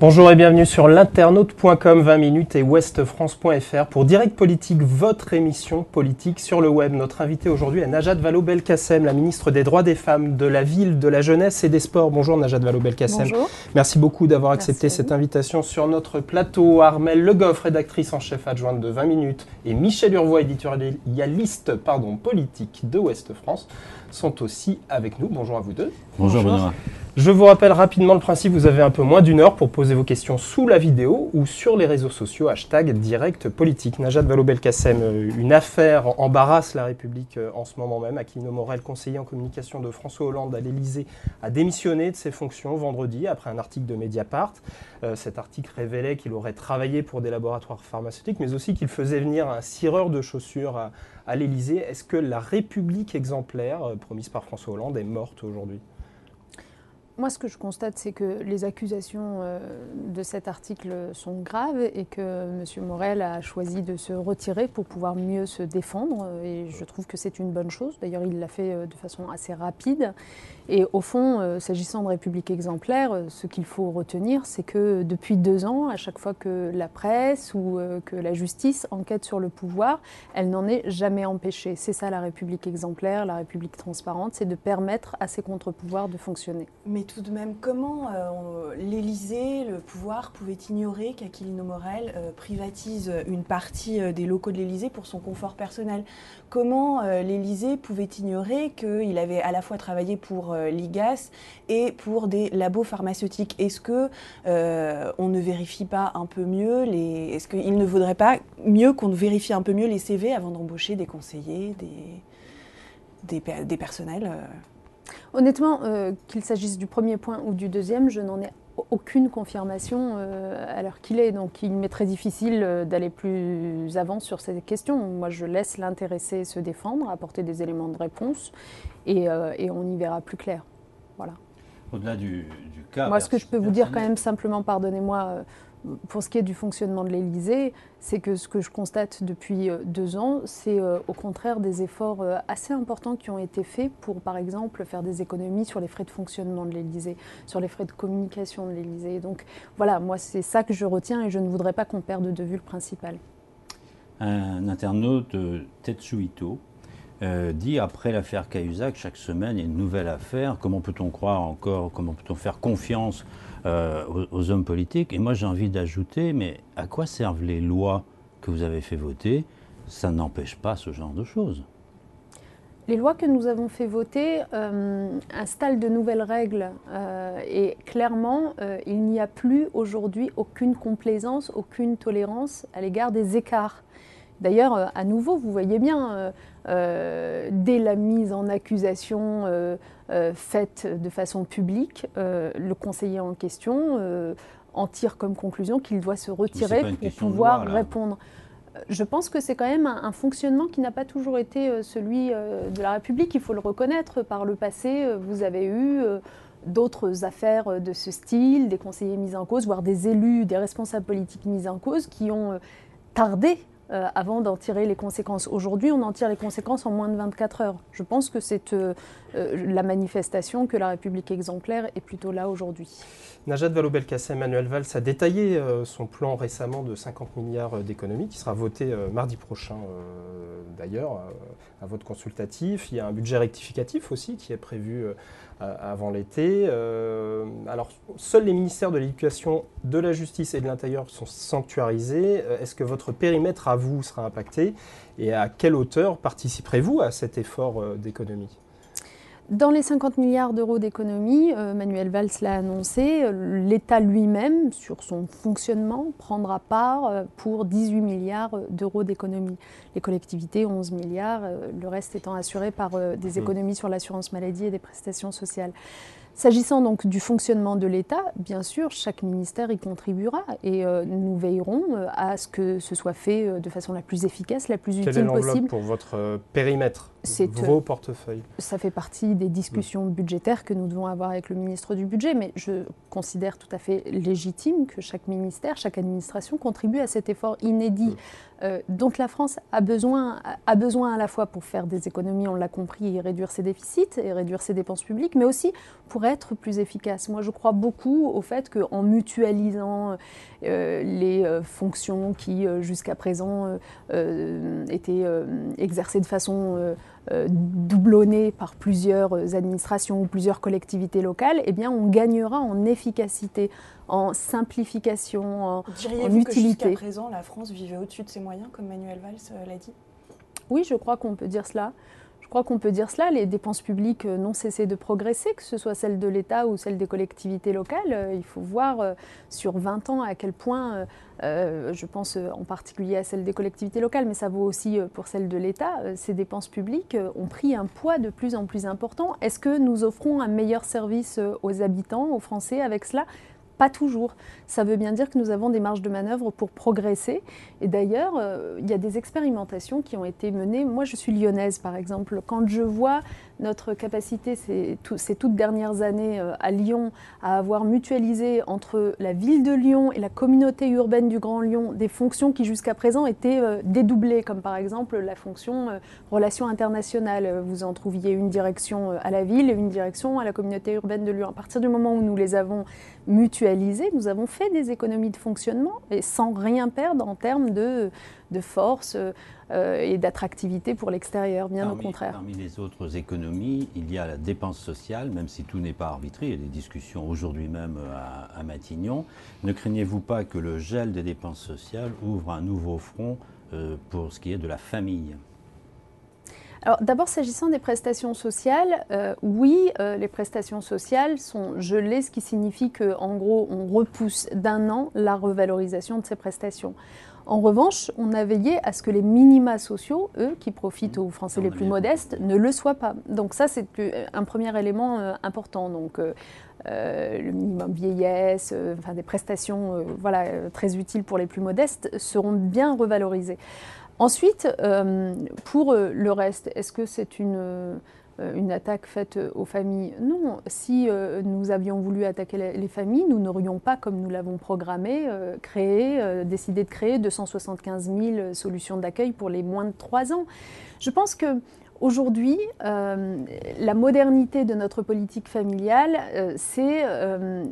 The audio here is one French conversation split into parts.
Bonjour et bienvenue sur l'internaute.com 20 minutes et ouestfrance.fr pour Direct Politique, votre émission politique sur le web. Notre invité aujourd'hui est Najat Vallaud-Belkacem, la ministre des Droits des Femmes, de la Ville, de la Jeunesse et des Sports. Bonjour Najat Vallaud-Belkacem. Bonjour. Merci beaucoup d'avoir accepté cette invitation sur notre plateau. Armelle Le Goff, rédactrice en chef adjointe de 20 minutes, et Michel Urvois, éditorialiste politique de Ouest France, sont aussi avec nous. Bonjour à vous deux. Bonjour Benoît. Je vous rappelle rapidement le principe, vous avez un peu moins d'une heure pour poser vos questions sous la vidéo ou sur les réseaux sociaux, #Direct Politique. Najat Vallaud-Belkacem, une affaire embarrasse la République en ce moment même. Aquilino Morel, conseiller en communication de François Hollande à l'Élysée, a démissionné de ses fonctions vendredi après un article de Mediapart. Cet article révélait qu'il aurait travaillé pour des laboratoires pharmaceutiques, mais aussi qu'il faisait venir un cireur de chaussures à l'Élysée. Est-ce que la République exemplaire, promise par François Hollande, est morte aujourd'hui ? Moi, ce que je constate, c'est que les accusations de cet article sont graves et que M. Morel a choisi de se retirer pour pouvoir mieux se défendre. Et je trouve que c'est une bonne chose. D'ailleurs, il l'a fait de façon assez rapide. Et au fond, s'agissant de République exemplaire, ce qu'il faut retenir, c'est que depuis 2 ans, à chaque fois que la presse ou que la justice enquête sur le pouvoir, elle n'en est jamais empêchée. C'est ça la République exemplaire, la République transparente, c'est de permettre à ces contre-pouvoirs de fonctionner. Mais tout de même, comment l'Élysée, le pouvoir, pouvait ignorer qu'Aquilino Morel privatise une partie des locaux de l'Élysée pour son confort personnel? Comment l'Élysée pouvait ignorer qu'il avait à la fois travaillé pour l'IGAS et pour des labos pharmaceutiques? Est-ce que on ne vérifie pas un peu mieux est-ce qu'il ne vaudrait pas mieux qu'on vérifie un peu mieux les CV avant d'embaucher des conseillers, des personnels Honnêtement, qu'il s'agisse du premier point ou du deuxième, je n'en ai aucune confirmation à l'heure qu'il est. Donc il m'est très difficile d'aller plus avant sur ces questions. Moi, je laisse l'intéressé se défendre, apporter des éléments de réponse et on y verra plus clair. Voilà. Au-delà du cas... Moi, ce que je peux vous dire quand même simplement, pardonnez-moi, pour ce qui est du fonctionnement de l'Élysée, c'est que ce que je constate depuis 2 ans, c'est au contraire des efforts assez importants qui ont été faits pour, par exemple, faire des économies sur les frais de fonctionnement de l'Élysée, sur les frais de communication de l'Élysée. Donc voilà, moi c'est ça que je retiens et je ne voudrais pas qu'on perde de vue le principal. Un internaute, Tetsuhito, dit après l'affaire Cahuzac, chaque semaine il y a une nouvelle affaire. Comment peut-on croire encore, comment peut-on faire confiance aux hommes politiques? Et moi j'ai envie d'ajouter, mais à quoi servent les lois que vous avez fait voter? Ça n'empêche pas ce genre de choses. Les lois que nous avons fait voter installent de nouvelles règles et clairement, il n'y a plus aujourd'hui aucune complaisance, aucune tolérance à l'égard des écarts. D'ailleurs, à nouveau, vous voyez bien, dès la mise en accusation faite de façon publique, le conseiller en question en tire comme conclusion qu'il doit se retirer pour pouvoir répondre. Je pense que c'est quand même un fonctionnement qui n'a pas toujours été celui de la République. Il faut le reconnaître. Par le passé, vous avez eu d'autres affaires de ce style, des conseillers mis en cause, voire des élus, des responsables politiques mis en cause qui ont tardé avant d'en tirer les conséquences. Aujourd'hui, on en tire les conséquences en moins de 24 heures. Je pense que c'est la manifestation que la République exemplaire est plutôt là aujourd'hui. Najat Vallaud-Belkacem, Manuel Valls a détaillé son plan récemment de 50 milliards d'économies qui sera voté mardi prochain d'ailleurs à vote consultatif. Il y a un budget rectificatif aussi qui est prévu avant l'été. Alors, seuls les ministères de l'Éducation, de la Justice et de l'Intérieur sont sanctuarisés. Est-ce que votre périmètre à vous sera impacté et à quelle hauteur participerez-vous à cet effort d'économie ? Dans les 50 milliards d'euros d'économies, Manuel Valls l'a annoncé, l'État lui-même, sur son fonctionnement, prendra part pour 18 milliards d'euros d'économies. Les collectivités, 11 milliards, le reste étant assuré par des économies sur l'assurance maladie et des prestations sociales. S'agissant donc du fonctionnement de l'État, bien sûr, chaque ministère y contribuera et nous veillerons à ce que ce soit fait de façon la plus efficace, la plus utile possible. Quelle est l'enveloppe pour votre périmètre, vos portefeuilles? Ça fait partie des discussions budgétaires que nous devons avoir avec le ministre du Budget, mais je considère tout à fait légitime que chaque ministère, chaque administration contribue à cet effort inédit dont la France a besoin à la fois pour faire des économies, on l'a compris, et réduire ses déficits et réduire ses dépenses publiques, mais aussi pour pour être plus efficace. Moi, je crois beaucoup au fait qu'en mutualisant les fonctions qui, jusqu'à présent, étaient exercées de façon doublonnée par plusieurs administrations ou plusieurs collectivités locales, eh bien, on gagnera en efficacité, en simplification, en utilité. Diriez-vous que jusqu'à présent, la France vivait au-dessus de ses moyens, comme Manuel Valls l'a dit ? Oui, je crois qu'on peut dire cela. Je crois qu'on peut dire cela. Les dépenses publiques n'ont cessé de progresser, que ce soit celles de l'État ou celles des collectivités locales. Il faut voir sur 20 ans à quel point, je pense en particulier à celles des collectivités locales, mais ça vaut aussi pour celles de l'État, ces dépenses publiques ont pris un poids de plus en plus important. Est-ce que nous offrons un meilleur service aux habitants, aux Français avec cela ? Pas toujours. Ça veut bien dire que nous avons des marges de manœuvre pour progresser. Et d'ailleurs, il y a des expérimentations qui ont été menées. Moi, je suis lyonnaise, par exemple. Quand je vois notre capacité ces toutes dernières années à Lyon à avoir mutualisé entre la ville de Lyon et la communauté urbaine du Grand Lyon des fonctions qui jusqu'à présent étaient dédoublées, comme par exemple la fonction relations internationales. Vous en trouviez une direction à la ville et une direction à la communauté urbaine de Lyon. À partir du moment où nous les avons mutualisées, nous avons fait des économies de fonctionnement et sans rien perdre en termes de force et d'attractivité pour l'extérieur, bien au contraire. Parmi les autres économies, il y a la dépense sociale, même si tout n'est pas arbitré. Il y a des discussions aujourd'hui même à Matignon. Ne craignez-vous pas que le gel des dépenses sociales ouvre un nouveau front pour ce qui est de la famille ? Alors d'abord, s'agissant des prestations sociales, oui, les prestations sociales sont gelées, ce qui signifie qu'en gros, on repousse d'1 an la revalorisation de ces prestations. En revanche, on a veillé à ce que les minima sociaux, eux, qui profitent aux Français les plus modestes, ne le soient pas. Donc ça, c'est un premier élément important. Donc le minimum vieillesse, enfin des prestations très utiles pour les plus modestes seront bien revalorisées. Ensuite, pour le reste, est-ce que c'est une attaque faite aux familles? Non. Si nous avions voulu attaquer les familles, nous n'aurions pas, comme nous l'avons programmé, décidé de créer 275 000 solutions d'accueil pour les moins de 3 ans. Je pense que aujourd'hui, la modernité de notre politique familiale, c'est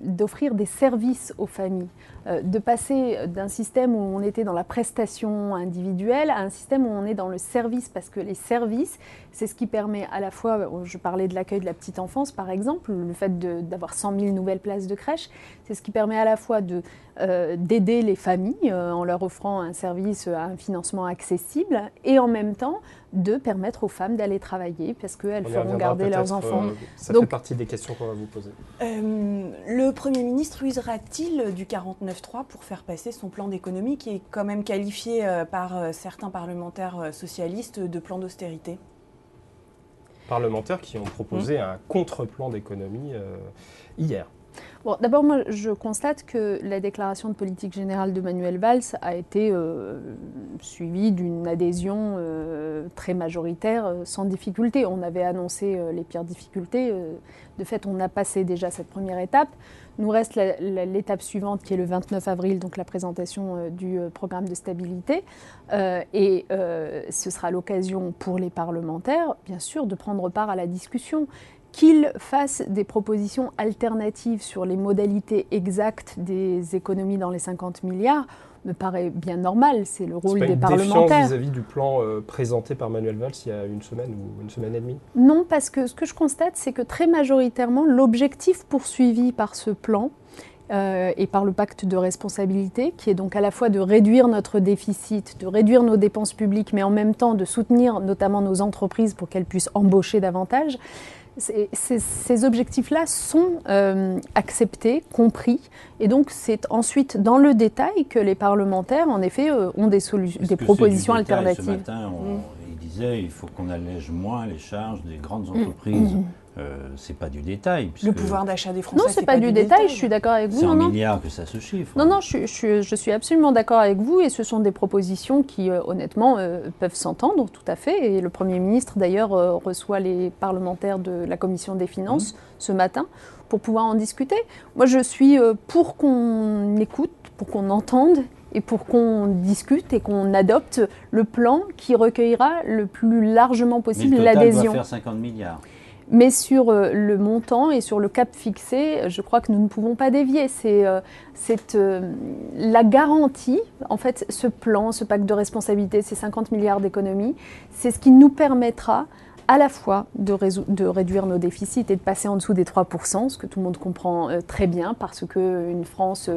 d'offrir des services aux familles, de passer d'un système où on était dans la prestation individuelle à un système où on est dans le service, parce que les services, c'est ce qui permet à la fois, je parlais de l'accueil de la petite enfance par exemple, le fait d'avoir 100 000 nouvelles places de crèche, c'est ce qui permet à la fois d'aider les familles en leur offrant un service à un financement accessible et en même temps de permettre aux femmes d'aller travailler parce qu'elles feront garder leurs enfants. Ça fait partie des questions qu'on va vous poser. Le Premier ministre usera-t-il du 49.3 pour faire passer son plan d'économie qui est quand même qualifié par certains parlementaires socialistes de plan d'austérité ? Parlementaires qui ont proposé un contre-plan d'économie hier. Bon, d'abord, moi, je constate que la déclaration de politique générale de Manuel Valls a été suivie d'une adhésion très majoritaire, sans difficulté. On avait annoncé les pires difficultés. De fait, on a passé déjà cette première étape. Nous reste l'étape suivante qui est le 29 avril, donc la présentation du programme de stabilité. Et ce sera l'occasion pour les parlementaires, bien sûr, de prendre part à la discussion. Qu'ils fassent des propositions alternatives sur les modalités exactes des économies dans les 50 milliards me paraît bien normal, c'est le rôle des parlementaires. C'est pas une défiance vis-à-vis du plan présenté par Manuel Valls il y a 1 semaine ou 1 semaine et demie? Non, parce que ce que je constate, c'est que très majoritairement, l'objectif poursuivi par ce plan et par le pacte de responsabilité, qui est donc à la fois de réduire notre déficit, de réduire nos dépenses publiques, mais en même temps de soutenir notamment nos entreprises pour qu'elles puissent embaucher davantage, ces objectifs-là sont acceptés, compris, et donc c'est ensuite dans le détail que les parlementaires, en effet, ont des propositions alternatives. Ce matin, il disait qu'il faut qu'on allège moins les charges des grandes entreprises. C'est pas du détail. Le pouvoir d'achat des Français, non, c'est pas du détail, je suis d'accord avec vous. C'est en milliards que ça se chiffre. Non, je suis absolument d'accord avec vous et ce sont des propositions qui, honnêtement, peuvent s'entendre tout à fait. Et le Premier ministre, d'ailleurs, reçoit les parlementaires de la Commission des Finances ce matin pour pouvoir en discuter. Moi, je suis pour qu'on écoute, pour qu'on entende et pour qu'on discute et qu'on adopte le plan qui recueillera le plus largement possible l'adhésion. Mais le total doit faire 50 milliards. Mais sur le montant et sur le cap fixé, je crois que nous ne pouvons pas dévier. C'est la garantie, en fait, ce plan, ce pacte de responsabilité, ces 50 milliards d'économies, c'est ce qui nous permettra à la fois de réduire nos déficits et de passer en dessous des 3%, ce que tout le monde comprend très bien, parce qu'une France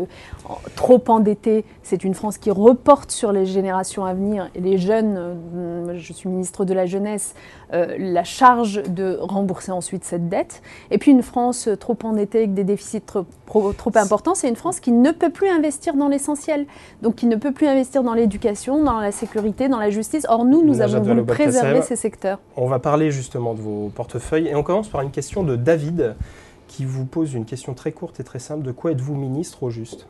trop endettée, c'est une France qui reporte sur les générations à venir, et les jeunes, je suis ministre de la Jeunesse, la charge de rembourser ensuite cette dette. Et puis une France trop endettée avec des déficits trop importants, c'est une France qui ne peut plus investir dans l'essentiel, donc qui ne peut plus investir dans l'éducation, dans la sécurité, dans la justice. Or nous avons voulu préserver ces secteurs. On va parler justement de vos portefeuilles et on commence par une question de David qui vous pose une question très courte et très simple. De quoi êtes-vous ministre au juste ?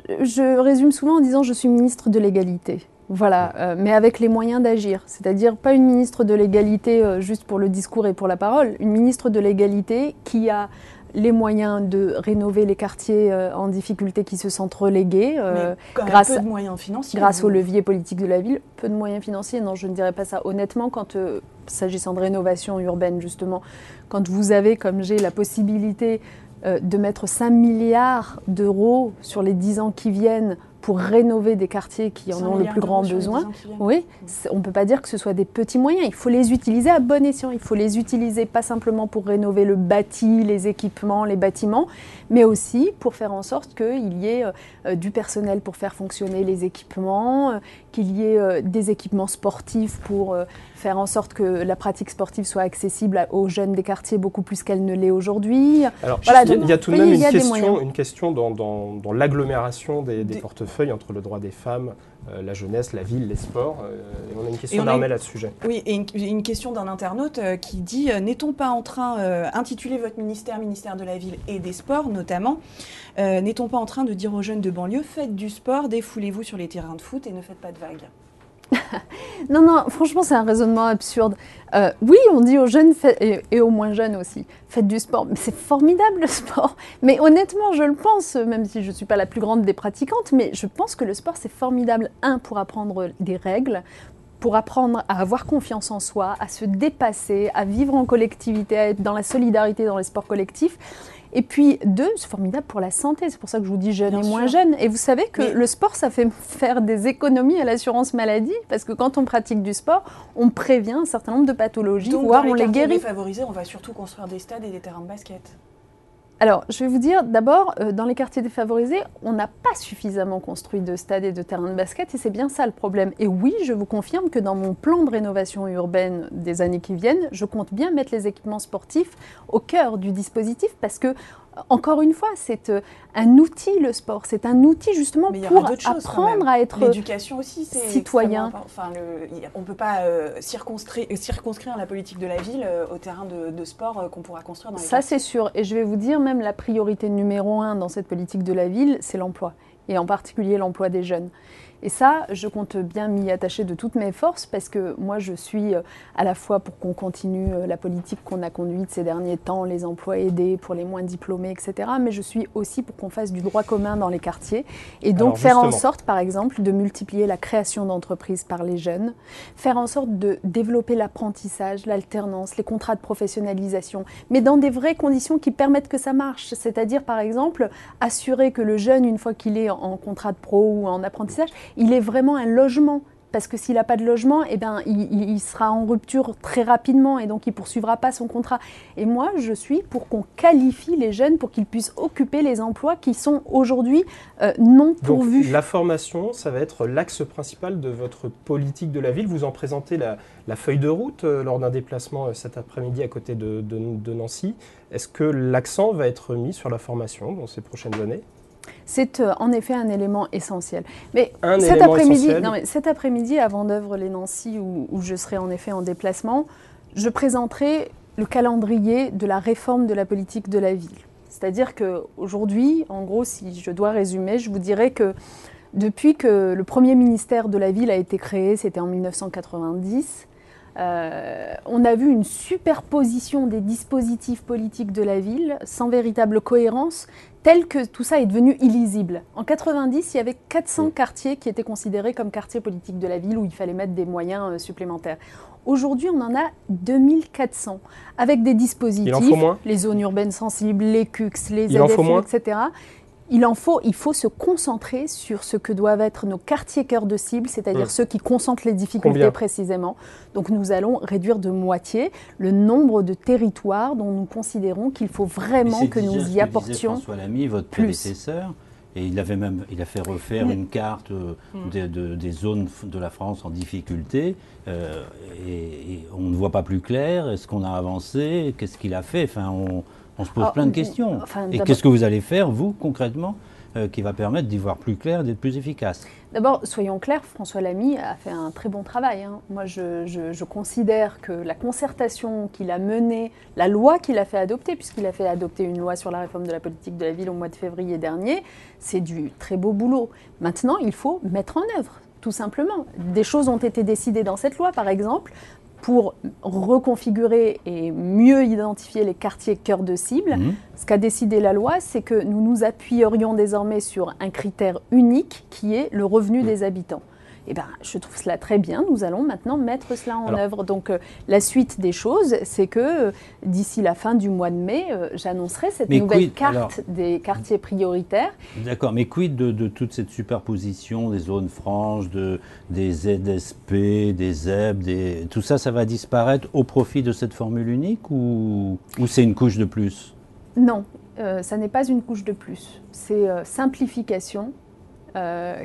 Je résume souvent en disant je suis ministre de l'égalité. Voilà, mais avec les moyens d'agir. C'est-à-dire pas une ministre de l'égalité juste pour le discours et pour la parole, une ministre de l'égalité qui a les moyens de rénover les quartiers en difficulté qui se sentent relégués grâce peu de moyens financiers, grâce au levier politique de la ville. Peu de moyens financiers, non, je ne dirais pas ça. Honnêtement, quand s'agissant de rénovation urbaine, justement, quand vous avez, comme j'ai, la possibilité de mettre 5 milliards d'euros sur les 10 ans qui viennent pour rénover des quartiers qui en ont le plus grand besoin. Oui, on ne peut pas dire que ce soit des petits moyens. Il faut les utiliser à bon escient. Il faut les utiliser pas simplement pour rénover le bâti, les équipements, les bâtiments, mais aussi pour faire en sorte qu'il y ait du personnel pour faire fonctionner les équipements, qu'il y ait des équipements sportifs pour faire en sorte que la pratique sportive soit accessible aux jeunes des quartiers beaucoup plus qu'elle ne l'est aujourd'hui. Alors, voilà, il y a tout de même une question dans l'agglomération des portefeuilles entre le droit des femmes, la jeunesse, la ville, les sports. On a une question d'Armel à ce sujet. Oui, et une question d'un internaute qui dit « N'est-on pas en train, intitulé votre ministère de la Ville et des Sports notamment, n'est-on pas en train de dire aux jeunes de banlieue « Faites du sport, défoulez-vous sur les terrains de foot et ne faites pas de vagues » Non, franchement, c'est un raisonnement absurde. Oui, on dit aux jeunes, et aux moins jeunes aussi, faites du sport. Mais c'est formidable le sport. Mais honnêtement, je le pense, même si je ne suis pas la plus grande des pratiquantes, mais je pense que le sport, c'est formidable. Pour apprendre des règles, pour apprendre à avoir confiance en soi, à se dépasser, à vivre en collectivité, à être dans la solidarité dans les sports collectifs. Et puis, 2, c'est formidable pour la santé. C'est pour ça que je vous dis jeunes et moins jeunes. Et vous savez que le sport, ça fait faire des économies à l'assurance maladie, parce que quand on pratique du sport, on prévient un certain nombre de pathologies, voire on les guérit. Donc, dans les quartiers défavorisés, on va surtout construire des stades et des terrains de basket. Alors, je vais vous dire, d'abord, dans les quartiers défavorisés, on n'a pas suffisamment construit de stades et de terrains de basket, et c'est bien ça le problème. Et oui, je vous confirme que dans mon plan de rénovation urbaine des années qui viennent, je compte bien mettre les équipements sportifs au cœur du dispositif, parce que, encore une fois, c'est un outil, le sport. C'est un outil justement pour apprendre à être l'éducation aussi, c'est citoyen. On ne peut pas circonscrire la politique de la ville au terrain de sport qu'on pourra construire dans les quartiers. Ça, c'est sûr. Et je vais vous dire, même la priorité numéro 1 dans cette politique de la ville, c'est l'emploi. Et en particulier l'emploi des jeunes. Et ça, je compte bien m'y attacher de toutes mes forces, parce que moi, je suis à la fois pour qu'on continue la politique qu'on a conduite ces derniers temps, les emplois aidés pour les moins diplômés, etc. Mais je suis aussi pour qu'on fasse du droit commun dans les quartiers. Et donc faire en sorte, par exemple, de multiplier la création d'entreprises par les jeunes, faire en sorte de développer l'apprentissage, l'alternance, les contrats de professionnalisation, mais dans des vraies conditions qui permettent que ça marche. C'est-à-dire, par exemple, assurer que le jeune, une fois qu'il est en contrat de pro ou en apprentissage, il est vraiment un logement. Parce que s'il n'a pas de logement, eh ben, il sera en rupture très rapidement et donc il ne poursuivra pas son contrat. Et moi, je suis pour qu'on qualifie les jeunes pour qu'ils puissent occuper les emplois qui sont aujourd'hui non pourvus. Donc la formation, ça va être l'axe principal de votre politique de la ville. Vous en présentez la feuille de route lors d'un déplacement cet après-midi à côté de Nancy. Est-ce que l'accent va être mis sur la formation dans ces prochaines années ? C'est en effet un élément essentiel. Mais cet après-midi, avant d'œuvre-les-Nancy, où je serai en effet en déplacement, je présenterai le calendrier de la réforme de la politique de la ville. C'est-à-dire qu'aujourd'hui, en gros, si je dois résumer, je vous dirais que depuis que le premier ministère de la ville a été créé, c'était en 1990, On a vu une superposition des dispositifs politiques de la ville sans véritable cohérence, tel que tout ça est devenu illisible. En 90, il y avait 400 quartiers qui étaient considérés comme quartiers politiques de la ville où il fallait mettre des moyens supplémentaires. Aujourd'hui, on en a 2400, avec des dispositifs, les zones urbaines sensibles, les CUX, les ZFU, etc. Il faut se concentrer sur ce que doivent être nos quartiers cœurs de cible, c'est-à-dire ceux qui concentrent les difficultés précisément. Donc nous allons réduire de moitié le nombre de territoires dont nous considérons qu'il faut vraiment que nous y apportions François Lamy, votre prédécesseur, et il a fait refaire une carte des zones de la France en difficulté, et on ne voit pas plus clair. Est-ce qu'on a avancé? Qu'est-ce qu'il a fait? Enfin, on se pose plein de questions. Et qu'est-ce que vous allez faire, vous, concrètement, qui va permettre d'y voir plus clair, d'être plus efficace? D'abord, soyons clairs, François Lamy a fait un très bon travail. Moi, je considère que la concertation qu'il a menée, la loi qu'il a fait adopter, puisqu'il a fait adopter une loi sur la réforme de la politique de la ville au mois de février dernier, c'est du très beau boulot. Maintenant, il faut mettre en œuvre, tout simplement. Des choses ont été décidées dans cette loi, par exemple, pour reconfigurer et mieux identifier les quartiers cœurs de cible. Ce qu'a décidé la loi, c'est que nous nous appuyerions désormais sur un critère unique qui est le revenu des habitants. Eh bien, je trouve cela très bien. Nous allons maintenant mettre cela en œuvre. Donc, la suite des choses, c'est que d'ici la fin du mois de mai, j'annoncerai cette nouvelle carte des quartiers prioritaires. D'accord, mais quid de toute cette superposition des zones franches, des ZSP, des ZEB, tout ça, ça va disparaître au profit de cette formule unique ou c'est une couche de plus? Non, ça n'est pas une couche de plus. C'est simplification.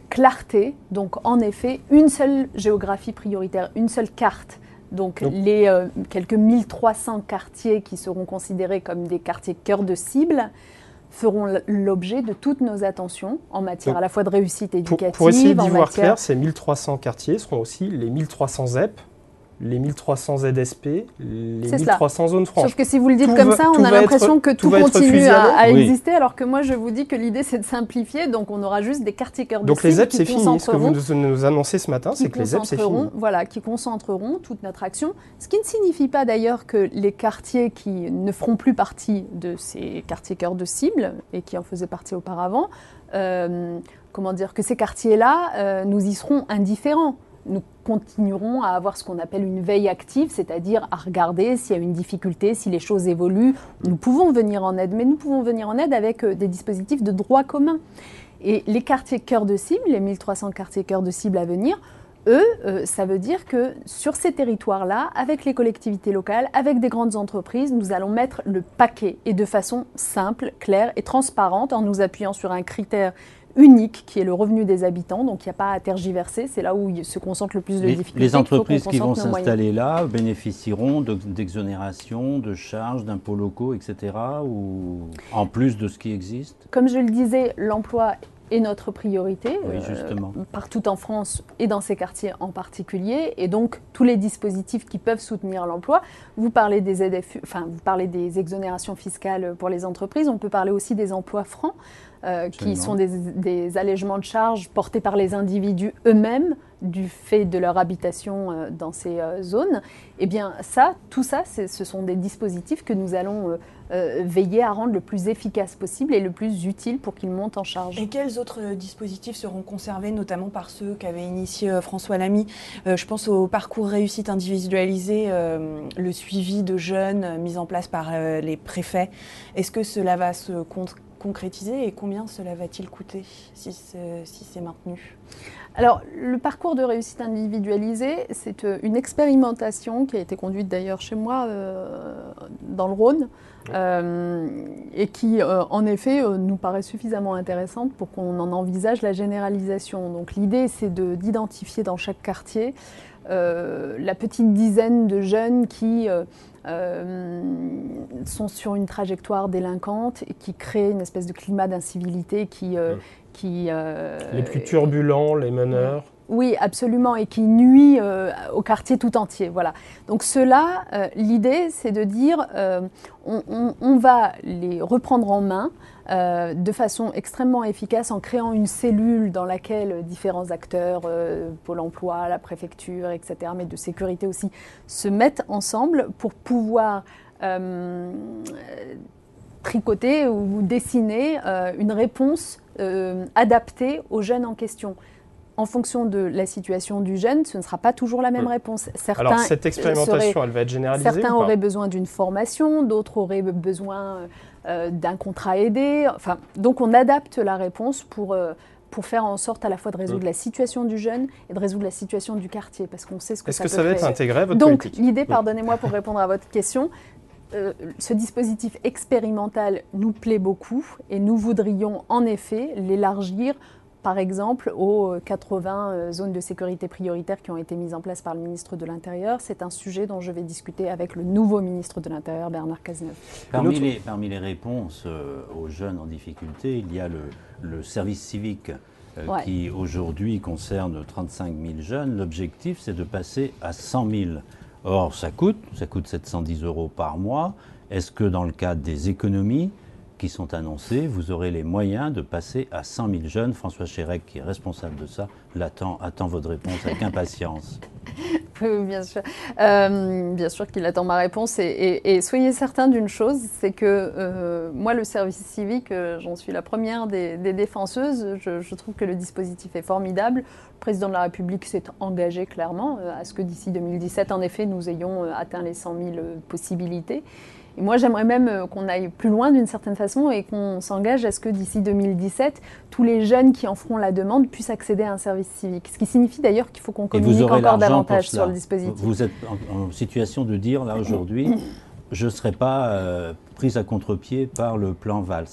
Clarté, donc en effet, une seule géographie prioritaire, une seule carte. Donc les quelques 1300 quartiers qui seront considérés comme des quartiers cœur de cible feront l'objet de toutes nos attentions en matière à la fois de réussite éducative. Pour essayer d'y voir clair, ces 1300 quartiers seront aussi les 1300 ZEP, les 1300 ZSP, les 1300 zones franches. Sauf que si vous le dites comme ça, on a l'impression que tout continue à exister, alors que moi je vous dis que l'idée c'est de simplifier, donc on aura juste des quartiers cœur de cible. Donc les ZEP c'est fini, ce que vous nous annoncez ce matin, c'est que les ZEP c'est fini. Voilà, qui concentreront toute notre action, ce qui ne signifie pas d'ailleurs que les quartiers qui ne feront plus partie de ces quartiers cœur de cible, et qui en faisaient partie auparavant, que ces quartiers-là, nous y serons indifférents. Nous continuerons à avoir ce qu'on appelle une veille active, c'est-à-dire à regarder s'il y a une difficulté, si les choses évoluent. Nous pouvons venir en aide, mais nous pouvons venir en aide avec des dispositifs de droit commun. Et les quartiers cœur de cible, les 1300 quartiers cœur de cible à venir, eux, ça veut dire que sur ces territoires-là, avec les collectivités locales, avec des grandes entreprises, nous allons mettre le paquet et de façon simple, claire et transparente en nous appuyant sur un critère unique qui est le revenu des habitants, donc il n'y a pas à tergiverser, c'est là où se concentre le plus de difficultés. Les entreprises qui vont s'installer là bénéficieront d'exonérations, de charges, d'impôts locaux, etc., ou en plus de ce qui existe? Comme je le disais, l'emploi est notre priorité, partout en France et dans ces quartiers en particulier, et donc tous les dispositifs qui peuvent soutenir l'emploi. Vous parlez des ZFU, vous parlez des exonérations fiscales pour les entreprises, on peut parler aussi des emplois francs, qui sont des allègements de charges portés par les individus eux-mêmes du fait de leur habitation dans ces zones. Eh bien, tout ça, ce sont des dispositifs que nous allons veiller à rendre le plus efficace possible et le plus utile pour qu'ils montent en charge. Et quels autres dispositifs seront conservés, notamment par ceux qu'avait initié François Lamy? Je pense au parcours réussite individualisé, le suivi de jeunes mis en place par les préfets. Est-ce que cela va se concrétiser et combien cela va-t-il coûter si c'est maintenu? Alors, le parcours de réussite individualisé, c'est une expérimentation qui a été conduite d'ailleurs chez moi dans le Rhône et qui, en effet, nous paraît suffisamment intéressante pour qu'on en envisage la généralisation. Donc, l'idée, c'est d'identifier dans chaque quartier la petite dizaine de jeunes qui sont sur une trajectoire délinquante et qui créent une espèce de climat d'incivilité qui les plus turbulents, les meneurs. Oui, absolument, et qui nuit au quartier tout entier. Voilà. Donc ceux-là, l'idée, c'est de dire, on va les reprendre en main de façon extrêmement efficace en créant une cellule dans laquelle différents acteurs, Pôle emploi, la préfecture, etc., mais de sécurité aussi, se mettent ensemble pour pouvoir tricoter ou dessiner une réponse adaptée aux jeunes en question. En fonction de la situation du jeune, ce ne sera pas toujours la même réponse. Alors cette expérimentation, elle va être généralisée certains ou pas? auraient besoin d'une formation, d'autres auraient besoin d'un contrat aidé. Enfin, donc on adapte la réponse pour faire en sorte à la fois de résoudre la situation du jeune et de résoudre la situation du quartier, parce qu'on sait ce que ça peut Est-ce que ça va être intégré à votre Donc politique? l'idée, pardonnez-moi pour répondre à votre question, ce dispositif expérimental nous plaît beaucoup et nous voudrions en effet l'élargir, par exemple, aux 80 zones de sécurité prioritaires qui ont été mises en place par le ministre de l'Intérieur. C'est un sujet dont je vais discuter avec le nouveau ministre de l'Intérieur, Bernard Cazeneuve. Parmi les réponses aux jeunes en difficulté, il y a le service civique qui aujourd'hui concerne 35 000 jeunes. L'objectif, c'est de passer à 100 000. Or, ça coûte 710 € par mois. Est-ce que dans le cadre des économies qui sont annoncées, vous aurez les moyens de passer à 100 000 jeunes? François Chérec, qui est responsable de ça, attend votre réponse avec impatience. Oui, bien sûr. Bien sûr qu'il attend ma réponse. Et soyez certain d'une chose, c'est que moi, le service civique, j'en suis la première des défenseuses. Je trouve que le dispositif est formidable. Le président de la République s'est engagé clairement à ce que d'ici 2017, en effet, nous ayons atteint les 100 000 possibilités. Et moi, j'aimerais même qu'on aille plus loin d'une certaine façon et qu'on s'engage à ce que d'ici 2017, tous les jeunes qui en feront la demande puissent accéder à un service civique. Ce qui signifie d'ailleurs qu'il faut qu'on communique encore davantage sur le dispositif. Vous êtes en situation de dire, là, aujourd'hui, je ne serai pas prise à contre-pied par le plan Valls.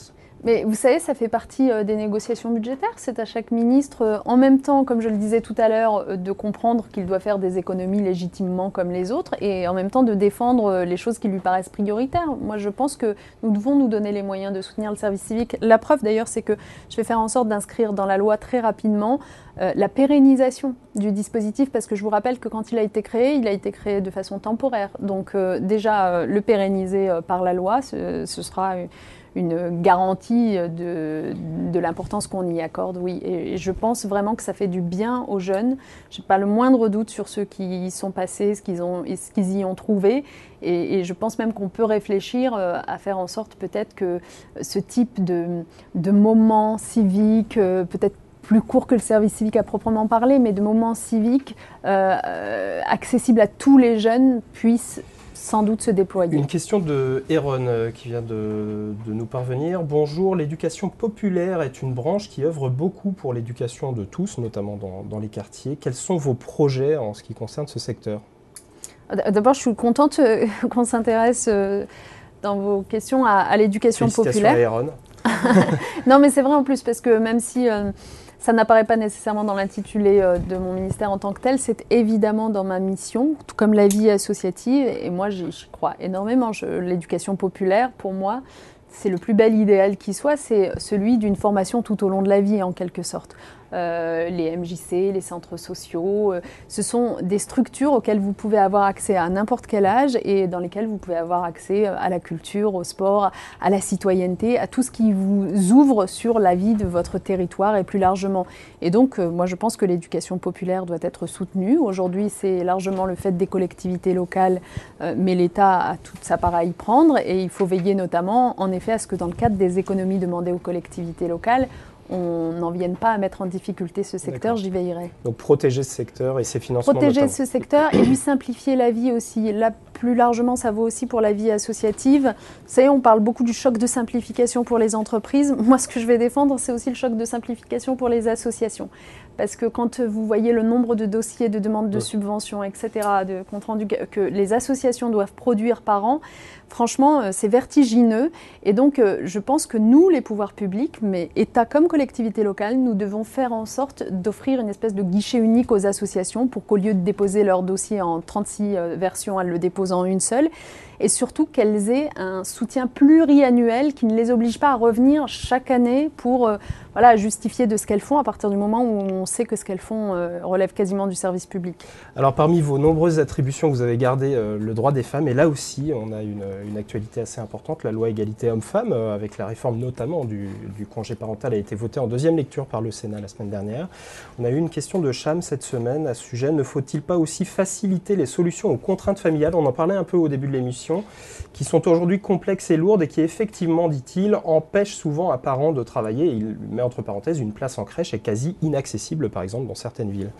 Mais vous savez, ça fait partie des négociations budgétaires. C'est à chaque ministre, en même temps, comme je le disais tout à l'heure, de comprendre qu'il doit faire des économies légitimement comme les autres et en même temps de défendre les choses qui lui paraissent prioritaires. Moi, je pense que nous devons nous donner les moyens de soutenir le service civique. La preuve, d'ailleurs, c'est que je vais faire en sorte d'inscrire dans la loi très rapidement la pérennisation du dispositif, parce que je vous rappelle que quand il a été créé de façon temporaire. Donc déjà, le pérenniser par la loi, ce sera une garantie de l'importance qu'on y accorde, oui. Et je pense vraiment que ça fait du bien aux jeunes. Je n'ai pas le moindre doute sur ceux qui y sont passés, ce qu'ils y ont trouvé. Et je pense même qu'on peut réfléchir à faire en sorte peut-être que ce type de moments civiques, peut-être plus court que le service civique à proprement parler, mais de moments civiques accessibles à tous les jeunes puissent sans doute se déployer. Une question de Héron qui vient de nous parvenir. Bonjour, l'éducation populaire est une branche qui œuvre beaucoup pour l'éducation de tous, notamment dans les quartiers. Quels sont vos projets en ce qui concerne ce secteur? D'abord, je suis contente qu'on s'intéresse dans vos questions à l'éducation populaire. Félicitations à Héron. Non, mais c'est vrai en plus, parce que même si ça n'apparaît pas nécessairement dans l'intitulé de mon ministère en tant que tel, c'est évidemment dans ma mission, tout comme la vie associative, et moi j'y crois énormément. L'éducation populaire, pour moi, c'est le plus bel idéal qui soit, c'est celui d'une formation tout au long de la vie en quelque sorte. Les MJC, les centres sociaux, ce sont des structures auxquelles vous pouvez avoir accès à n'importe quel âge et dans lesquelles vous pouvez avoir accès à la culture, au sport, à la citoyenneté, à tout ce qui vous ouvre sur la vie de votre territoire et plus largement. Et donc, moi je pense que l'éducation populaire doit être soutenue. Aujourd'hui, c'est largement le fait des collectivités locales, mais l'État a toute sa part à y prendre et il faut veiller notamment, en effet, à ce que dans le cadre des économies demandées aux collectivités locales, on n'en vienne pas à mettre en difficulté ce secteur, j'y veillerai. Donc protéger ce secteur et ses financements Protéger notamment. ce secteur et lui simplifier la vie aussi. Là, plus largement, ça vaut aussi pour la vie associative. Vous savez, on parle beaucoup du choc de simplification pour les entreprises. Moi, ce que je vais défendre, c'est aussi le choc de simplification pour les associations. Parce que quand vous voyez le nombre de dossiers, de demandes de subventions, etc., de comptes rendus que les associations doivent produire par an, franchement, c'est vertigineux. Et donc, je pense que nous, les pouvoirs publics, mais État comme collectivités locales, nous devons faire en sorte d'offrir une espèce de guichet unique aux associations pour qu'au lieu de déposer leur dossier en 36 versions, elles le déposent en une seule. et surtout qu'elles aient un soutien pluriannuel qui ne les oblige pas à revenir chaque année pour justifier de ce qu'elles font à partir du moment où on sait que ce qu'elles font relève quasiment du service public. Alors parmi vos nombreuses attributions, vous avez gardé le droit des femmes, et là aussi on a une actualité assez importante, la loi égalité homme-femme, avec la réforme notamment du congé parental a été votée en deuxième lecture par le Sénat la semaine dernière. On a eu une question de Cham cette semaine à ce sujet, ne faut-il pas aussi faciliter les solutions aux contraintes familiales? On en parlait un peu au début de l'émission, qui sont aujourd'hui complexes et lourdes et qui effectivement, dit-il, empêchent souvent un parent de travailler. Il met entre parenthèses, une place en crèche est quasi inaccessible, par exemple, dans certaines villes.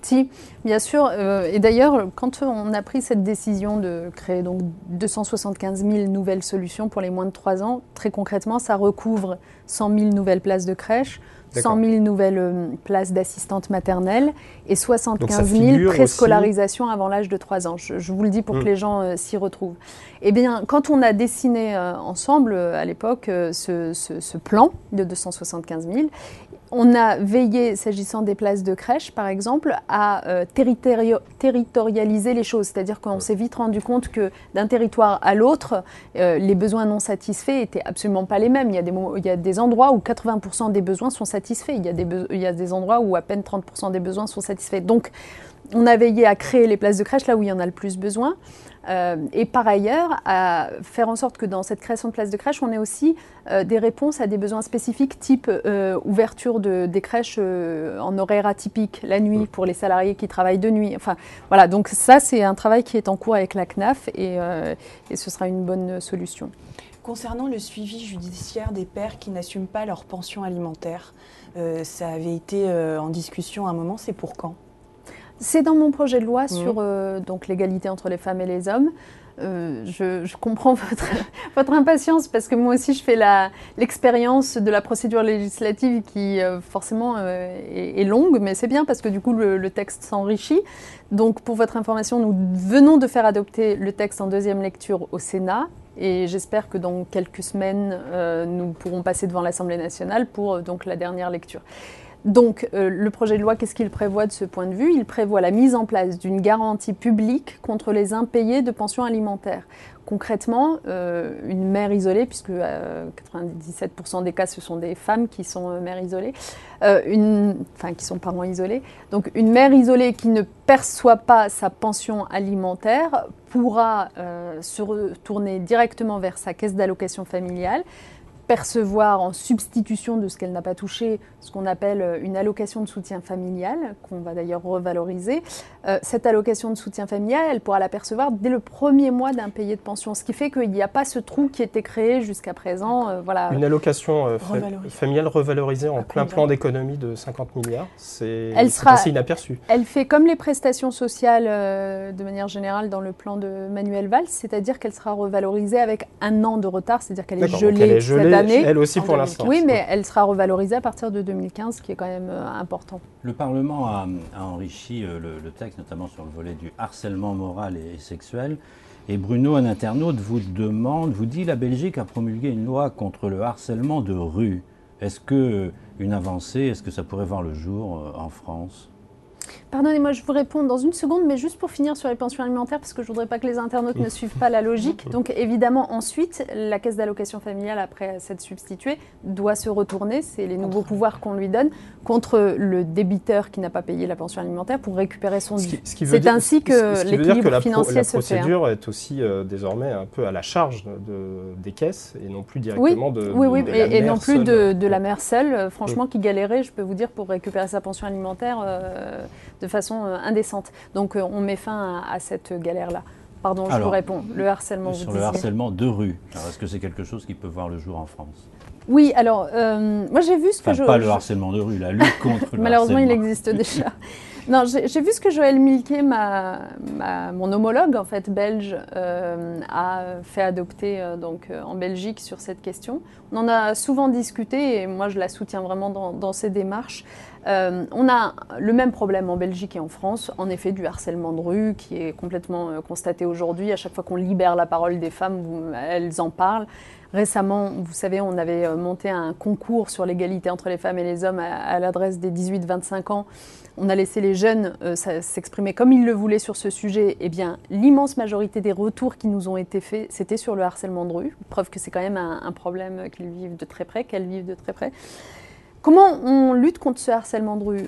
Si, bien sûr. Et d'ailleurs, quand on a pris cette décision de créer donc 275 000 nouvelles solutions pour les moins de 3 ans, très concrètement, ça recouvre 100 000 nouvelles places de crèche, 100 000 nouvelles places d'assistantes maternelles et 75 000 préscolarisations avant l'âge de 3 ans. Je vous le dis pour que les gens s'y retrouvent. Eh bien, quand on a dessiné ensemble, à l'époque, ce plan de 275 000, on a veillé, s'agissant des places de crèche, par exemple, à territorialiser les choses. C'est-à-dire qu'on s'est vite rendu compte que d'un territoire à l'autre, les besoins non satisfaits n'étaient absolument pas les mêmes. Il y a des endroits où 80% des besoins sont satisfaits. Il y a des endroits où à peine 30% des besoins sont satisfaits. Donc, on a veillé à créer les places de crèche là où il y en a le plus besoin. Et par ailleurs, à faire en sorte que dans cette création de places de crèche, on ait aussi des réponses à des besoins spécifiques, type ouverture des crèches en horaire atypique, la nuit, pour les salariés qui travaillent de nuit. Enfin, voilà, donc ça, c'est un travail qui est en cours avec la CNAF et ce sera une bonne solution. Concernant le suivi judiciaire des pères qui n'assument pas leur pension alimentaire, ça avait été en discussion à un moment, c'est pour quand ? C'est dans mon projet de loi sur donc l'égalité entre les femmes et les hommes. Je comprends votre impatience parce que moi aussi je fais l'expérience de la procédure législative qui forcément est longue, mais c'est bien parce que du coup le texte s'enrichit. Donc pour votre information, nous venons de faire adopter le texte en deuxième lecture au Sénat et j'espère que dans quelques semaines nous pourrons passer devant l'Assemblée nationale pour donc la dernière lecture. Donc, le projet de loi, qu'est-ce qu'il prévoit de ce point de vue? Il prévoit la mise en place d'une garantie publique contre les impayés de pension alimentaire. Concrètement, une mère isolée, puisque 97% des cas, ce sont des femmes qui sont mères isolées, qui sont parents isolés. Donc, une mère isolée qui ne perçoit pas sa pension alimentaire pourra se retourner directement vers sa caisse d'allocation familiale, percevoir en substitution de ce qu'elle n'a pas touché, ce qu'on appelle une allocation de soutien familial, qu'on va d'ailleurs revaloriser. Cette allocation de soutien familial, elle pourra la percevoir dès le premier mois d'impayé de pension, ce qui fait qu'il n'y a pas ce trou qui était créé jusqu'à présent. Voilà. Une allocation familiale revalorisée en plein plan d'économie de 50 milliards, c'est assez inaperçu. Elle fait comme les prestations sociales de manière générale dans le plan de Manuel Valls, c'est-à-dire qu'elle sera revalorisée avec un an de retard, c'est-à-dire qu'elle est gelée cette année. Elle aussi pour l'instant. Oui, mais elle sera revalorisée à partir de 2015, ce qui est quand même important. Le Parlement a enrichi le texte, notamment sur le volet du harcèlement moral et sexuel. Et Bruno, un internaute, vous dit la Belgique a promulgué une loi contre le harcèlement de rue. Est-ce qu'une avancée, est-ce que ça pourrait voir le jour en France ? Pardonnez-moi, je vous réponds dans une seconde, mais juste pour finir sur les pensions alimentaires, parce que je ne voudrais pas que les internautes ne suivent pas la logique. Donc évidemment, ensuite, la caisse d'allocation familiale, après s'être substituée, doit se retourner, c'est les nouveaux pouvoirs qu'on lui donne, contre le débiteur qui n'a pas payé la pension alimentaire pour récupérer son dû. C'est ainsi que l'équilibre financier se fait. La procédure est aussi désormais un peu à la charge des caisses et non plus directement de la mère et non plus seule. de la mère seule, franchement, qui galérait, je peux vous dire, pour récupérer sa pension alimentaire de façon indécente. Donc on met fin à cette galère-là. Pardon, je vous réponds. Le harcèlement, vous disiez. Sur le harcèlement de rue, est-ce que c'est quelque chose qui peut voir le jour en France ? Oui, alors, moi j'ai vu ce que pas le harcèlement de rue, la lutte contre le malheureusement, harcèlement. il existe déjà. Non, j'ai vu ce que Joël Milquet, mon homologue en fait belge, a fait adopter en Belgique sur cette question. On en a souvent discuté et moi je la soutiens vraiment dans ces démarches. On a le même problème en Belgique et en France, en effet du harcèlement de rue qui est complètement constaté aujourd'hui. À chaque fois qu'on libère la parole des femmes, elles en parlent. Récemment, vous savez, on avait monté un concours sur l'égalité entre les femmes et les hommes à l'adresse des 18-25 ans. On a laissé les jeunes s'exprimaient comme ils le voulaient sur ce sujet, eh bien, l'immense majorité des retours qui nous ont été faits, c'était sur le harcèlement de rue. Preuve que c'est quand même un problème qu'ils vivent de très près, qu'elles vivent de très près. Comment on lutte contre ce harcèlement de rue?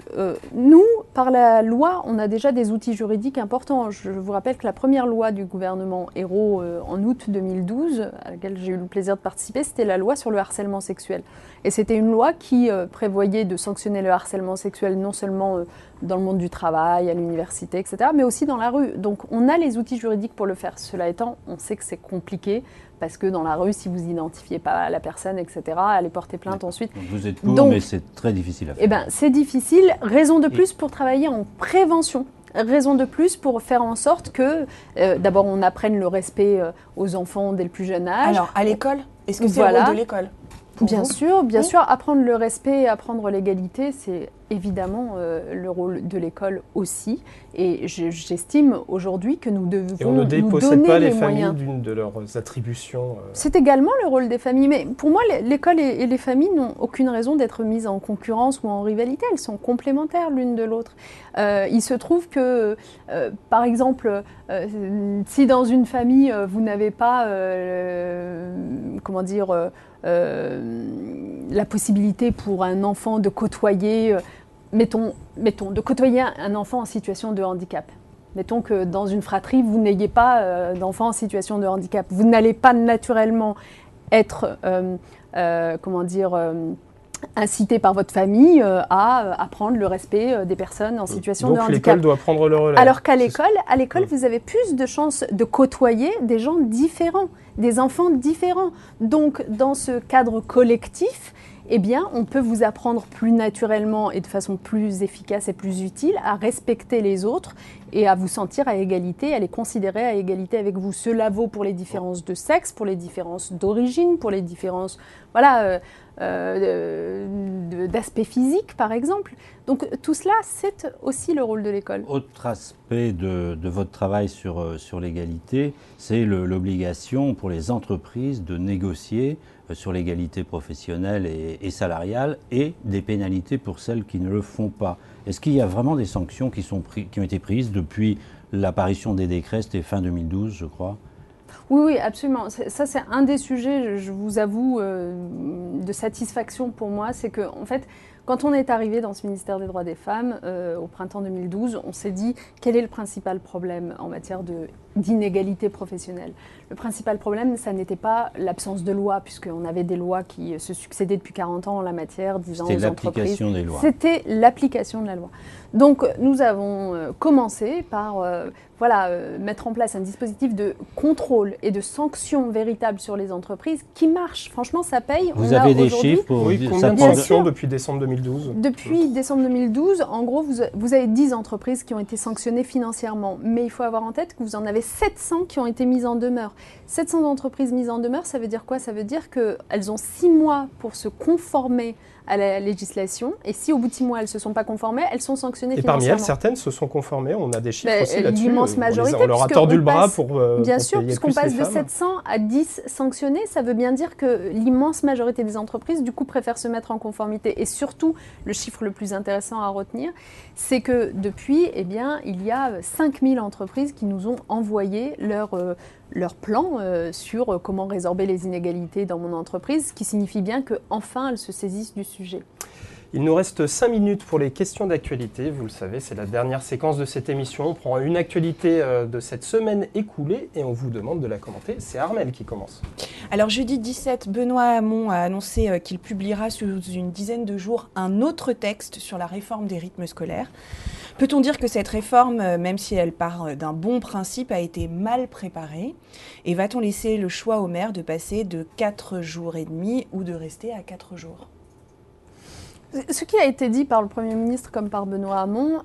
Nous, par la loi, on a déjà des outils juridiques importants. Je vous rappelle que la première loi du gouvernement Ayrault en août 2012, à laquelle j'ai eu le plaisir de participer, c'était la loi sur le harcèlement sexuel. Et c'était une loi qui prévoyait de sanctionner le harcèlement sexuel non seulement dans le monde du travail, à l'université, etc., mais aussi dans la rue. Donc on a les outils juridiques pour le faire. Cela étant, on sait que c'est compliqué, parce que dans la rue, si vous identifiez pas la personne, etc., allez porter plainte ensuite. Donc vous êtes pour, mais c'est très difficile à faire. Eh bien, c'est difficile. Raison de plus pour travailler en prévention. Raison de plus pour faire en sorte que, d'abord, on apprenne le respect aux enfants dès le plus jeune âge. Alors, à l'école, est-ce que c'est le rôle de l'école? Bien sûr, apprendre le respect et apprendre l'égalité, c'est évidemment le rôle de l'école aussi. Et j'estime aujourd'hui que nous devons et on ne nous dépossède donner pas les les familles moyens. d'une de leurs attributions. C'est également le rôle des familles. Mais pour moi, l'école et les familles n'ont aucune raison d'être mises en concurrence ou en rivalité. Elles sont complémentaires l'une de l'autre. Il se trouve que, par exemple, si dans une famille, vous n'avez pas, la possibilité pour un enfant de côtoyer, mettons, de côtoyer un enfant en situation de handicap. Mettons que dans une fratrie, vous n'ayez pas d'enfant en situation de handicap. Vous n'allez pas naturellement être, incité par votre famille à apprendre le respect des personnes en situation de handicap. Donc l'école doit prendre le relais. Alors qu'à l'école, vous avez plus de chances de côtoyer des gens différents, des enfants différents. Donc dans ce cadre collectif, eh bien, on peut vous apprendre plus naturellement et de façon plus efficace et plus utile à respecter les autres et à vous sentir à égalité, à les considérer à égalité avec vous. Cela vaut pour les différences de sexe, pour les différences d'origine, pour les différences d'aspect physique, par exemple. Donc tout cela, c'est aussi le rôle de l'école. Autre aspect de votre travail sur l'égalité, c'est l'obligation pour les entreprises de négocier sur l'égalité professionnelle et salariale et des pénalités pour celles qui ne le font pas. Est-ce qu'il y a vraiment des sanctions qui ont été prises depuis l'apparition des décrets, c'était fin 2012, je crois? Oui, absolument. Ça, c'est un des sujets, je vous avoue, de satisfaction pour moi. C'est que, en fait, quand on est arrivé dans ce ministère des droits des femmes au printemps 2012, on s'est dit quel est le principal problème en matière d'inégalité professionnelle. Le principal problème, ça n'était pas l'absence de loi, puisqu'on avait des lois qui se succédaient depuis 40 ans en la matière, disant aux entreprises. C'était l'application des lois. C'était l'application de la loi. Donc, nous avons commencé par mettre en place un dispositif de contrôle et de sanction véritable sur les entreprises qui marche. Franchement, ça paye. Vous avez des chiffres pour combien de sanctions depuis décembre 2012? Depuis décembre 2012, en gros, vous avez 10 entreprises qui ont été sanctionnées financièrement. Mais il faut avoir en tête que vous en avez 700 qui ont été mises en demeure. 700 entreprises mises en demeure, ça veut dire quoi? Ça veut dire qu'elles ont 6 mois pour se conformer à la législation. Et si au bout de 6 mois, elles ne se sont pas conformées, elles sont sanctionnées financièrement. Et parmi elles, certaines se sont conformées. On a des chiffres aussi là-dessus. L'immense majorité. On leur a tordu le bras pour bien sûr, payer puisqu'on plus passe les de femmes. 700 à 10 sanctionnés, ça veut bien dire que l'immense majorité des entreprises, du coup, préfèrent se mettre en conformité. Et surtout, le chiffre le plus intéressant à retenir, c'est que depuis, eh bien, il y a 5000 entreprises qui nous ont envoyé leur plan sur comment résorber les inégalités dans mon entreprise, ce qui signifie bien qu'enfin, elles se saisissent du sujet. Il nous reste 5 minutes pour les questions d'actualité. Vous le savez, c'est la dernière séquence de cette émission. On prend une actualité de cette semaine écoulée et on vous demande de la commenter. C'est Armelle qui commence. Alors jeudi 17, Benoît Hamon a annoncé qu'il publiera sous une dizaine de jours un autre texte sur la réforme des rythmes scolaires. Peut-on dire que cette réforme, même si elle part d'un bon principe, a été mal préparée? Et va-t-on laisser le choix aux maires de passer de 4 jours et demi ou de rester à 4 jours? Ce qui a été dit par le Premier ministre comme par Benoît Hamon,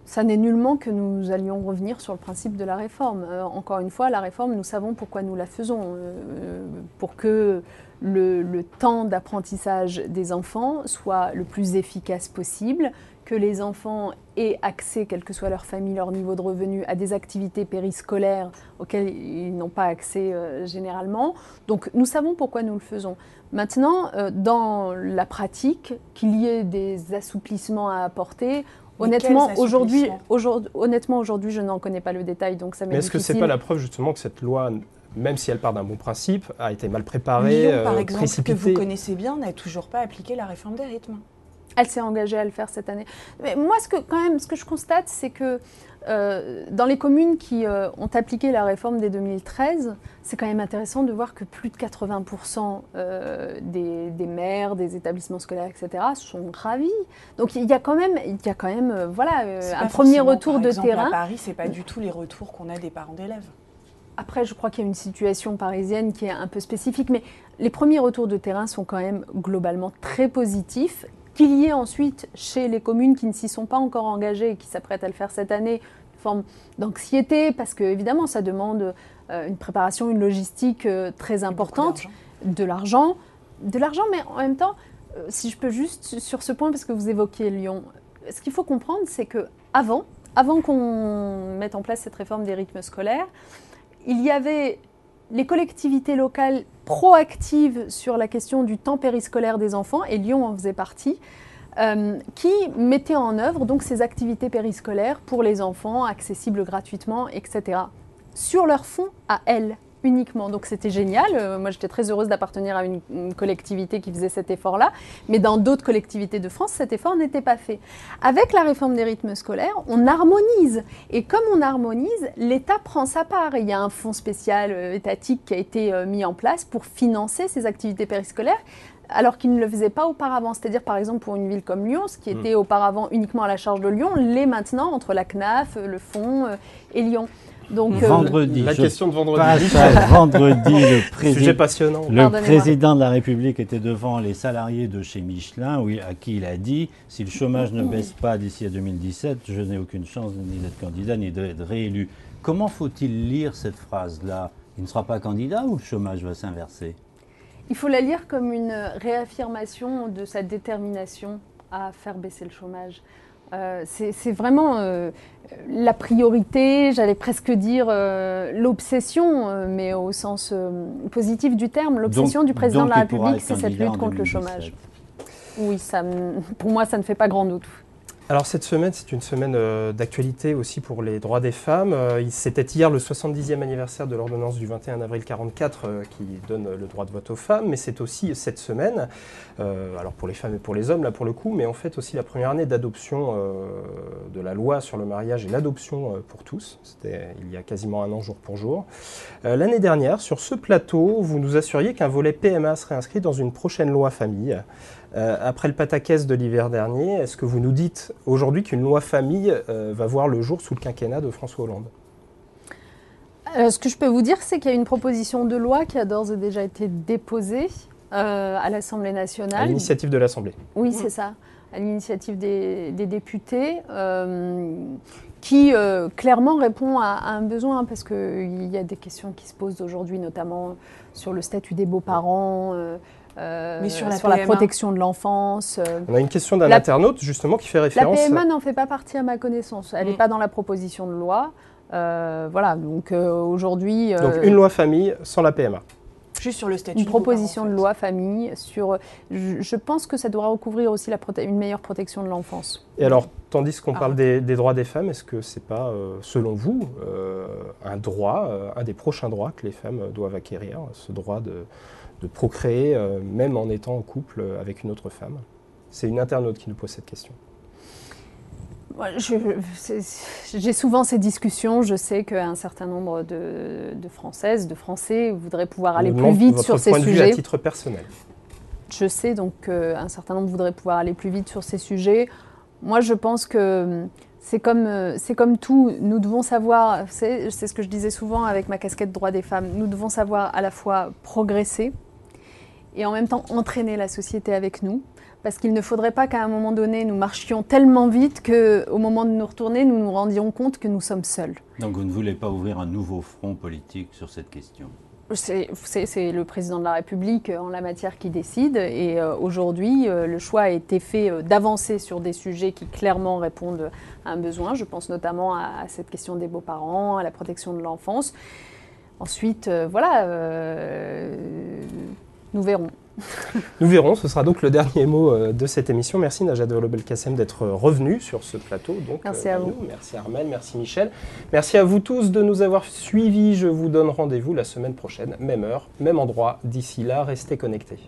ça n'est nullement que nous allions revenir sur le principe de la réforme. Encore une fois, la réforme, nous savons pourquoi nous la faisons. Pour que le temps d'apprentissage des enfants soit le plus efficace possible, que les enfants aient accès, quelle que soit leur famille, leur niveau de revenu, à des activités périscolaires auxquelles ils n'ont pas accès généralement. Donc nous savons pourquoi nous le faisons. Maintenant, dans la pratique, qu'il y ait des assouplissements à apporter, honnêtement, aujourd'hui, je n'en connais pas le détail, donc ça m'est difficile. Mais est-ce que ce n'est pas la preuve justement que cette loi, même si elle part d'un bon principe, a été mal préparée, Lyon, par exemple, précipitée. que vous connaissez bien, n'a toujours pas appliqué la réforme des rythmes. Elle s'est engagée à le faire cette année. Mais moi, ce que je constate, c'est que dans les communes qui ont appliqué la réforme dès 2013, c'est quand même intéressant de voir que plus de 80% des maires, des établissements scolaires, etc., sont ravis. Donc il y a quand même un premier retour de terrain. À Paris, c'est pas du tout les retours qu'on a des parents d'élèves. Après, je crois qu'il y a une situation parisienne qui est un peu spécifique, mais les premiers retours de terrain sont quand même globalement très positifs. Qu'il y ait ensuite, chez les communes qui ne s'y sont pas encore engagées et qui s'apprêtent à le faire cette année, une forme d'anxiété, parce que évidemment, ça demande une préparation, une logistique très importante, de l'argent, mais en même temps, si je peux juste sur ce point, parce que vous évoquiez Lyon, ce qu'il faut comprendre, c'est que avant qu'on mette en place cette réforme des rythmes scolaires, il y avait les collectivités locales proactives sur la question du temps périscolaire des enfants, et Lyon en faisait partie, qui mettaient en œuvre donc ces activités périscolaires pour les enfants, accessibles gratuitement, etc. Sur leur fonds à elles uniquement. Donc c'était génial. Moi j'étais très heureuse d'appartenir à une collectivité qui faisait cet effort-là. Mais dans d'autres collectivités de France, cet effort n'était pas fait. Avec la réforme des rythmes scolaires, on harmonise. Et comme on harmonise, l'État prend sa part. Il y a un fonds spécial étatique qui a été mis en place pour financer ces activités périscolaires, alors qu'il ne le faisait pas auparavant. C'est-à-dire, par exemple, pour une ville comme Lyon, ce qui était auparavant uniquement à la charge de Lyon, l'est maintenant entre la CNAF, le fonds et Lyon. Donc, vendredi, la question de vendredi. Vendredi, Sujet passionnant. Le président de la République était devant les salariés de chez Michelin, à qui il a dit « Si le chômage ne baisse pas d'ici à 2017, je n'ai aucune chance ni d'être candidat ni d'être réélu. » Comment faut-il lire cette phrase-là? Il ne sera pas candidat ou le chômage va s'inverser? Il faut la lire comme une réaffirmation de sa détermination à faire baisser le chômage. C'est vraiment la priorité, j'allais presque dire l'obsession, mais au sens positif du terme. L'obsession du président de la République, c'est cette lutte contre le chômage. Oui, pour moi, ça ne fait pas grand doute. Alors cette semaine, c'est une semaine d'actualité aussi pour les droits des femmes. C'était hier le 70e anniversaire de l'ordonnance du 21 avril 1944 qui donne le droit de vote aux femmes, mais c'est aussi cette semaine, alors pour les femmes et pour les hommes là pour le coup, mais en fait aussi la première année d'adoption de la loi sur le mariage et l'adoption pour tous. C'était il y a quasiment un an jour pour jour. L'année dernière, sur ce plateau, vous nous assuriez qu'un volet PMA serait inscrit dans une prochaine loi famille. Après le pataquès de l'hiver dernier, est-ce que vous nous dites aujourd'hui qu'une loi famille va voir le jour sous le quinquennat de François Hollande? Ce que je peux vous dire, c'est qu'il y a une proposition de loi qui a d'ores et déjà été déposée à l'Assemblée nationale. À l'initiative de l'Assemblée. Oui, c'est ça, à l'initiative des députés, qui clairement répond à un besoin, parce qu'il y a des questions qui se posent aujourd'hui, notamment sur le statut des beaux-parents, mais sur la protection de l'enfance. On a une question d'un internaute justement qui fait référence... La PMA n'en fait pas partie à ma connaissance. Elle n'est pas dans la proposition de loi. Voilà, donc aujourd'hui... Donc une loi famille sans la PMA. Juste sur le statut. Une proposition de loi famille sur... Je pense que ça devra recouvrir aussi une meilleure protection de l'enfance. Et alors, tandis qu'on parle des droits des femmes, est-ce que c'est pas, selon vous, un droit, un des prochains droits que les femmes doivent acquérir, ce droit de procréer, même en étant en couple avec une autre femme? C'est une internaute qui nous pose cette question. J'ai souvent ces discussions. Je sais qu'un certain nombre de Françaises, de Français voudraient pouvoir aller plus vite sur ces votre point de vue sujets. à titre personnel. Je sais donc qu'un certain nombre voudraient pouvoir aller plus vite sur ces sujets. Moi, je pense que c'est comme tout. Nous devons savoir, c'est ce que je disais souvent avec ma casquette droit des femmes, nous devons savoir à la fois progresser et en même temps entraîner la société avec nous. Parce qu'il ne faudrait pas qu'à un moment donné, nous marchions tellement vite qu'au moment de nous retourner, nous nous rendions compte que nous sommes seuls. Donc vous ne voulez pas ouvrir un nouveau front politique sur cette question? C'est le président de la République en la matière qui décide et aujourd'hui le choix a été fait d'avancer sur des sujets qui clairement répondent à un besoin. Je pense notamment à cette question des beaux-parents, à la protection de l'enfance. Ensuite, nous verrons. Nous verrons, ce sera donc le dernier mot de cette émission. Merci Najat Vallaud-Belkacem d'être revenue sur ce plateau. Donc, merci à vous. Merci Armelle, merci Michel. Merci à vous tous de nous avoir suivis. Je vous donne rendez-vous la semaine prochaine, même heure, même endroit. D'ici là, restez connectés.